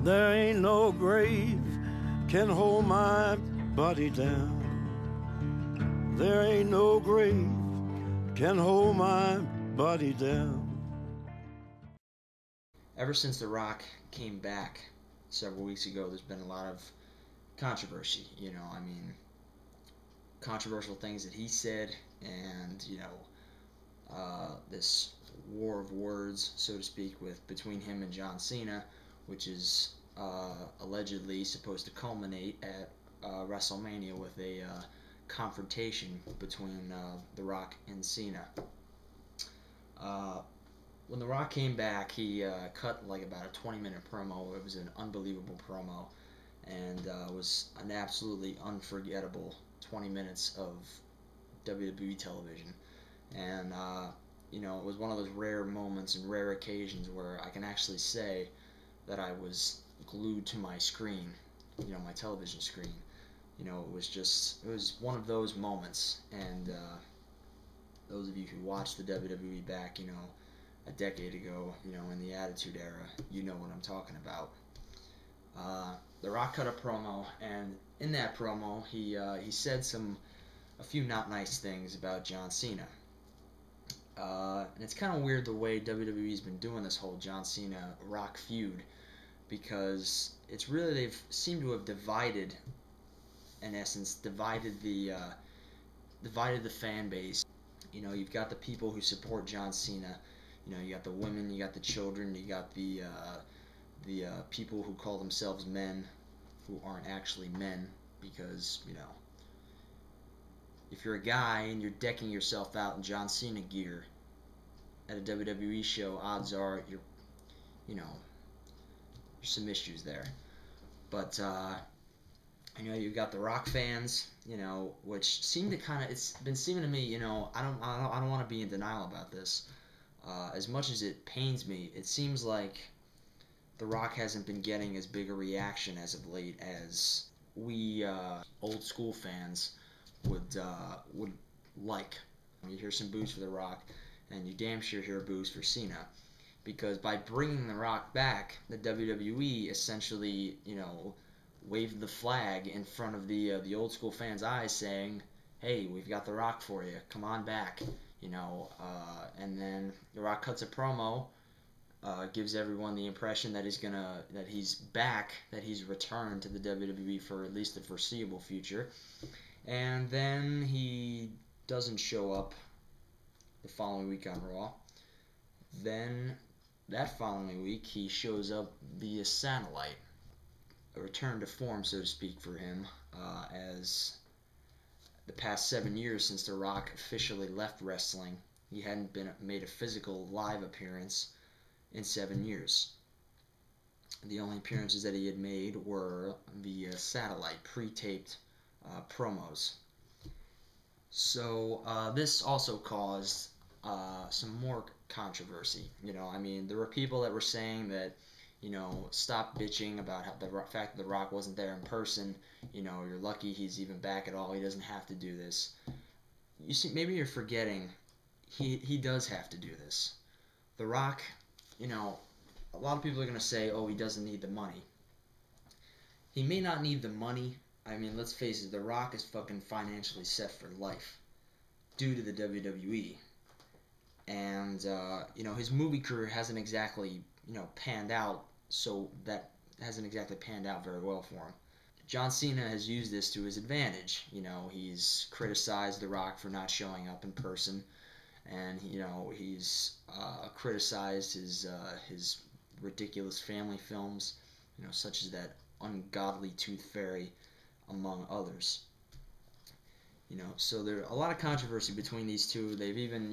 There ain't no grave can hold my body down. There ain't no grave can hold my body down. Ever since The Rock came back several weeks ago, there's been a lot of controversy. I mean, controversial things that he said, and this war of words, so to speak, between him and John Cena, which is allegedly supposed to culminate at WrestleMania with a confrontation between The Rock and Cena. When The Rock came back, he cut like about a 20-minute promo. It was an unbelievable promo, and was an absolutely unforgettable 20 minutes of WWE television. And it was one of those rare moments and rare occasions where I can actually say that I was glued to my screen, my television screen. It was one of those moments. And those of you who watched the WWE back, a decade ago, in the Attitude Era, you know what I'm talking about. The Rock cut a promo, and in that promo, he said a few not nice things about John Cena. And it's kind of weird the way WWE's been doing this whole John Cena Rock feud, because it's really, they've seemed to have divided, in essence, divided the fan base. You've got the people who support John Cena. You got the women, you got the children, you got the people who call themselves men who aren't actually men, because, if you're a guy and you're decking yourself out in John Cena gear at a WWE show, odds are there's some issues there. But you've got the Rock fans, which seem to it's been seeming to me, I don't want to be in denial about this. As much as it pains me, it seems like The Rock hasn't been getting as big a reaction as of late as we old school fans would like. You hear some boos for The Rock, and you damn sure hear boos for Cena, because by bringing The Rock back, the WWE essentially waved the flag in front of the old school fans' eyes, saying, "Hey, we've got The Rock for you. Come on back." And then The Rock cuts a promo, gives everyone the impression that he's back, that he's returned to the WWE for at least the foreseeable future. And then he doesn't show up the following week on Raw. Then that following week, he shows up via satellite. A return to form, so to speak, for him, as the past 7 years since The Rock officially left wrestling, he hadn't made a physical live appearance in 7 years. The only appearances that he had made were via satellite, pre-taped promos. So this also caused some more controversy. There were people that were saying that, stop bitching about the fact that The Rock wasn't there in person. You're lucky he's even back at all. He doesn't have to do this. You see, maybe you're forgetting he does have to do this. The Rock, a lot of people are going to say, oh, he doesn't need the money. He may not need the money. Let's face it, The Rock is fucking financially set for life due to the WWE. And, his movie career hasn't exactly, panned out, so that hasn't exactly panned out very well for him. John Cena has used this to his advantage. He's criticized The Rock for not showing up in person, and, he's criticized his ridiculous family films, such as that ungodly Tooth Fairy, among others. So there's a lot of controversy between these two. They've even,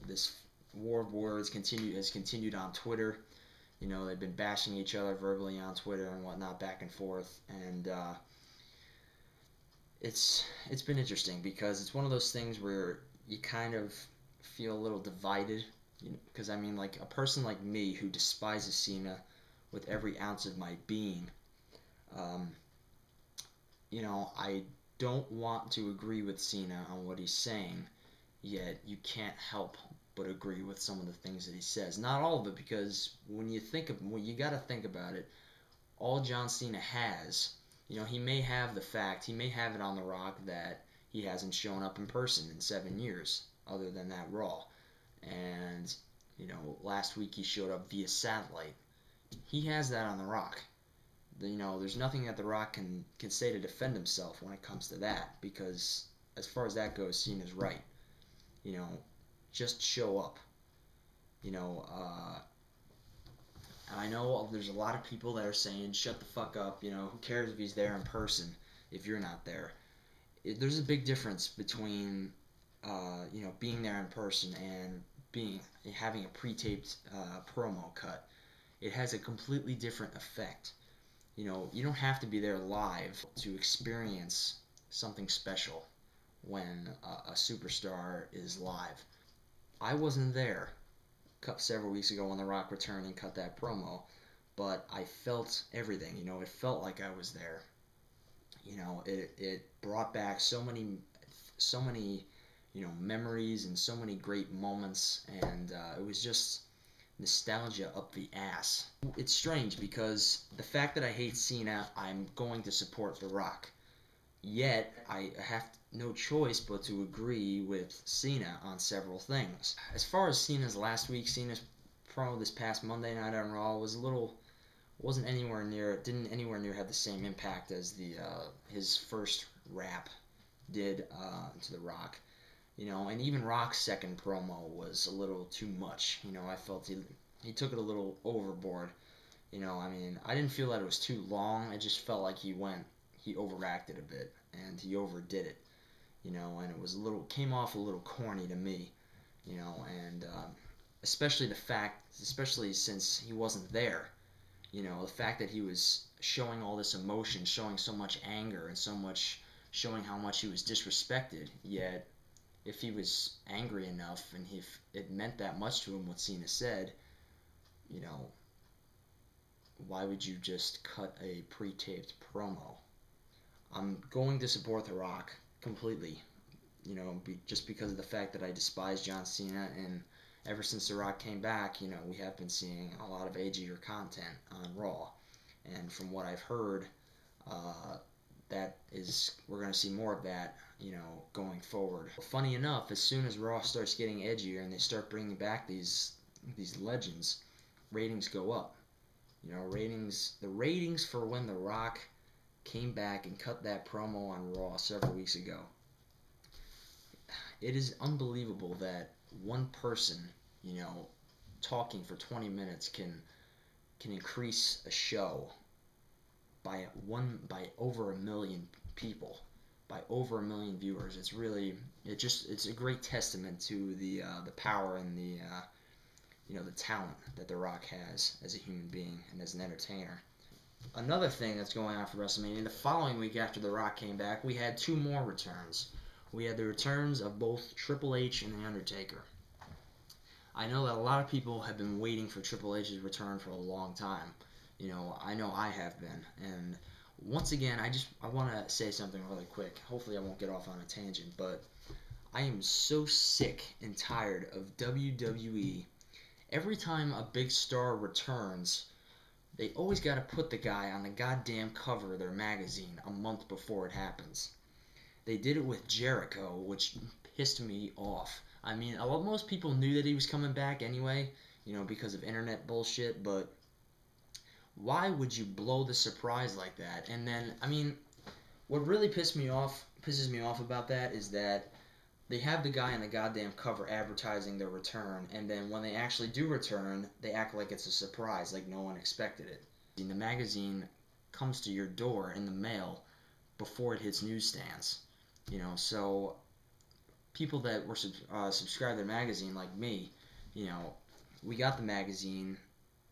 this war of words has continued on Twitter. They've been bashing each other verbally on Twitter and whatnot, back and forth, and it's been interesting, because it's one of those things where you kind of feel a little divided, because like a person like me who despises Cena with every ounce of my being, I don't want to agree with Cena on what he's saying, yet you can't help but agree with some of the things that he says. Not all of it, because when you gotta think about it, all John Cena has, he may have he may have it on The Rock that he hasn't shown up in person in 7 years, other than that Raw. And, last week he showed up via satellite. He has that on The Rock. There's nothing that The Rock can say to defend himself when it comes to that, because as far as that goes, Cena's right. Just show up. I know there's a lot of people that are saying, shut the fuck up, who cares if he's there in person if you're not there. There's a big difference between, being there in person and having a pre-taped promo cut. It has a completely different effect. You don't have to be there live to experience something special when a superstar is live. I wasn't there several weeks ago when The Rock returned and cut that promo, but I felt everything. It felt like I was there. It brought back so many memories and so many great moments, and it was just nostalgia up the ass. It's strange because the fact that I hate Cena, I'm going to support The Rock. Yet, I have no choice but to agree with Cena on several things. As far as Cena's promo this past Monday night on Raw didn't anywhere near have the same impact as his first rap did to The Rock. And even Rock's second promo was a little too much. I felt he took it a little overboard. I didn't feel that it was too long. I just felt like he overacted a bit and he overdid it. And it came off a little corny to me. And especially since he wasn't there. The fact that he was showing all this emotion, showing so much anger and showing how much he was disrespected, yet if he was angry enough and if it meant that much to him what Cena said, why would you just cut a pre-taped promo? I'm going to support The Rock completely, just because of the fact that I despise John Cena, and ever since The Rock came back, we have been seeing a lot of edgier content on Raw, and from what I've heard, we're going to see more of that, going forward. Funny enough, as soon as Raw starts getting edgier and they start bringing back these legends, ratings go up. The ratings for when The Rock came back and cut that promo on Raw several weeks ago. It is unbelievable that one person, talking for 20 minutes can increase a show by over 1 million people, by over 1 million viewers. It's a great testament to the power and the talent that The Rock has as a human being and as an entertainer. Another thing that's going on for WrestleMania, the following week after The Rock came back, we had 2 more returns. We had the returns of both Triple H and The Undertaker. I know that a lot of people have been waiting for Triple H's return for a long time. I know I have been. And once again, I want to say something really quick. Hopefully I won't get off on a tangent, but I am so sick and tired of WWE. Every time a big star returns, they always got to put the guy on the goddamn cover of their magazine a month before it happens. They did it with Jericho, which pissed me off. Most people knew that he was coming back anyway, because of internet bullshit, but why would you blow the surprise like that? And then, what really pisses me off about that is that they have the guy on the goddamn cover advertising their return, and then when they actually do return, they act like it's a surprise, like no one expected it. The magazine comes to your door in the mail before it hits newsstands. So people that were subscribed to the magazine, like me, we got the magazine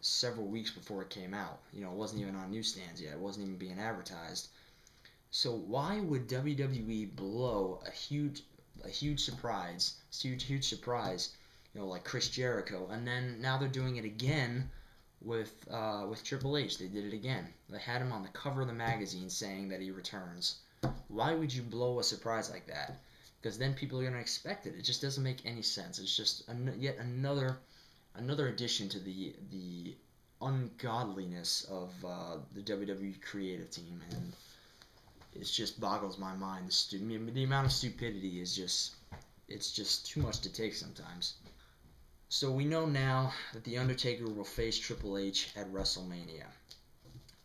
several weeks before it came out. It wasn't even on newsstands yet. It wasn't even being advertised. So why would WWE blow a huge surprise, like Chris Jericho, and then now they're doing it again with Triple H. They did it again. They had him on the cover of the magazine saying that he returns. Why would you blow a surprise like that? Because then people are going to expect it. It just doesn't make any sense. It's just yet another addition to the ungodliness of the WWE creative team, and it just boggles my mind. The amount of stupidity is it's just too much to take sometimes. So we know now that The Undertaker will face Triple H at WrestleMania.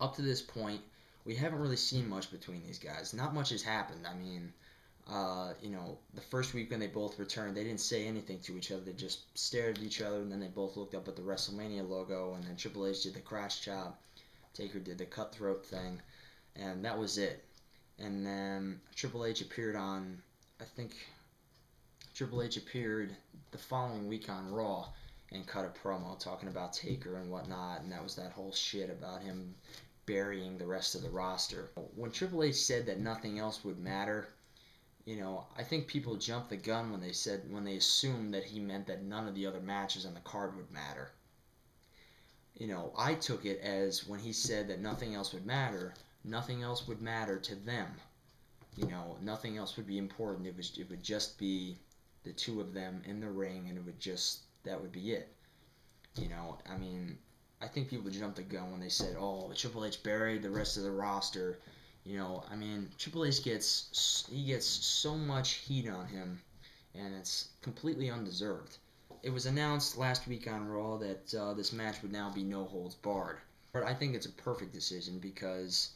Up to this point, we haven't really seen much between these guys. Not much has happened. I mean, the first week when they both returned, they didn't say anything to each other. They just stared at each other, and then they both looked up at the WrestleMania logo, and then Triple H did the crotch chop. Taker did the cutthroat thing, and that was it. And then Triple H appeared the following week on Raw and cut a promo talking about Taker and whatnot, and that was that whole shit about him burying the rest of the roster. When Triple H said that nothing else would matter, I think people jumped the gun when they assumed that he meant that none of the other matches on the card would matter. I took it as when he said that nothing else would matter to them. Nothing else would be important. It would just be the two of them in the ring, and that would be it. I mean, I think people jumped the gun when they said, "Oh, Triple H buried the rest of the roster." I mean, Triple H gets so much heat on him, and it's completely undeserved. It was announced last week on Raw that this match would now be no holds barred. But I think it's a perfect decision because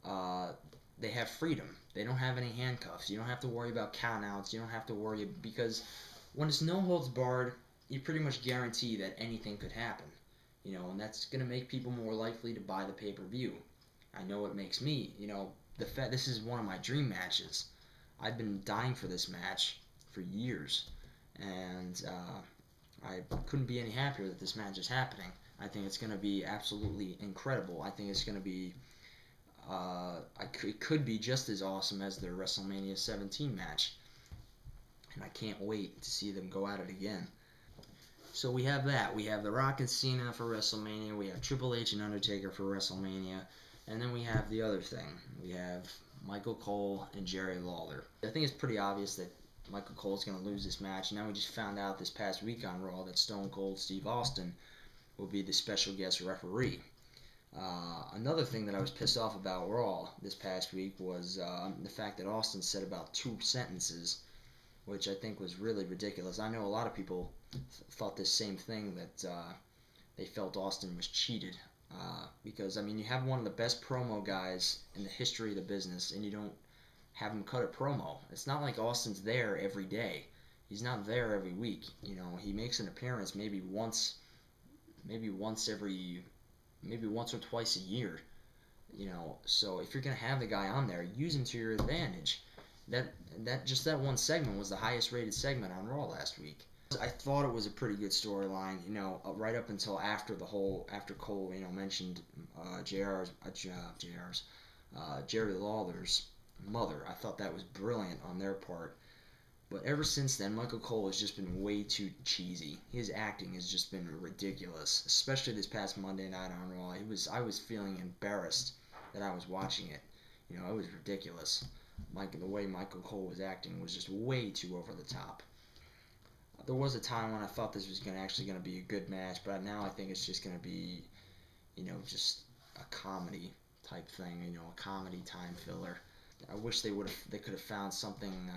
they have freedom. They don't have any handcuffs. You don't have to worry about countouts. You don't have to worry because when it's no holds barred, you pretty much guarantee that anything could happen. And that's going to make people more likely to buy the pay-per-view. I know it makes me, this is one of my dream matches. I've been dying for this match for years, and I couldn't be any happier that this match is happening. I think it's going to be absolutely incredible. I think it's going to be, it could be just as awesome as their WrestleMania 17 match, and I can't wait to see them go at it again. So we have that. We have The Rock and Cena for WrestleMania. We have Triple H and Undertaker for WrestleMania. And then we have the other thing. We have Michael Cole and Jerry Lawler. I think it's pretty obvious that Michael Cole's going to lose this match. Now we just found out this past week on Raw that Stone Cold Steve Austin will be the special guest referee. Another thing that I was pissed off about Raw this past week was the fact that Austin said about 2 sentences, which I think was really ridiculous. I know a lot of people thought this same thing, that they felt Austin was cheated. Because, I mean, you have one of the best promo guys in the history of the business, and you don't have him cut a promo. It's not like Austin's there every day. He's not there every week. He makes an appearance maybe once or twice a year. So if you're gonna have the guy on there, use him to your advantage. That one segment was the highest rated segment on Raw last week. I thought it was a pretty good storyline, right up until after Cole, mentioned Jerry Lawler's mother. I thought that was brilliant on their part. But ever since then, Michael Cole has just been way too cheesy. His acting has just been ridiculous, especially this past Monday night on Raw. I was feeling embarrassed that I was watching it. It was ridiculous. The way Michael Cole was acting was just way too over the top. There was a time when I thought this was actually going to be a good match, but now I think it's just going to be, just a comedy type thing, a comedy time filler. I wish they could have found something,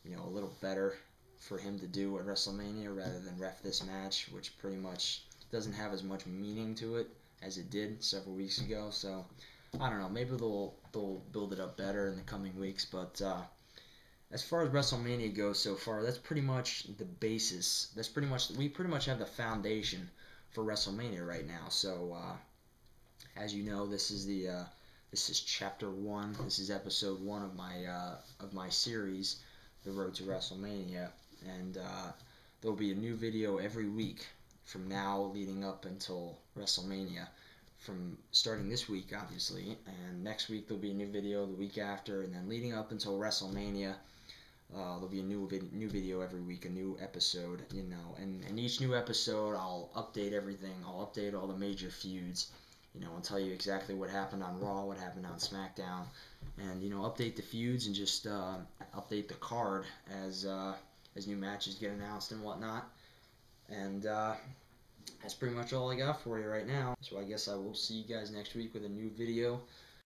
a little better for him to do at WrestleMania rather than ref this match, which pretty much doesn't have as much meaning to it as it did several weeks ago. So I don't know. Maybe they'll build it up better in the coming weeks, but. As far as WrestleMania goes so far, that's pretty much the basis. We pretty much have the foundation for WrestleMania right now. So, as you know, this is chapter 1. This is episode 1 of my series, The Road to WrestleMania, and there'll be a new video every week from now leading up until WrestleMania. From starting this week, obviously, and next week there'll be a new video, the week after, and then leading up until WrestleMania. There'll be a new video every week, a new episode, and in each new episode I'll update everything. I'll update all the major feuds, and tell you exactly what happened on Raw, what happened on SmackDown, and update the feuds and just update the card as new matches get announced and whatnot. And that's pretty much all I got for you right now. So I guess I will see you guys next week with a new video.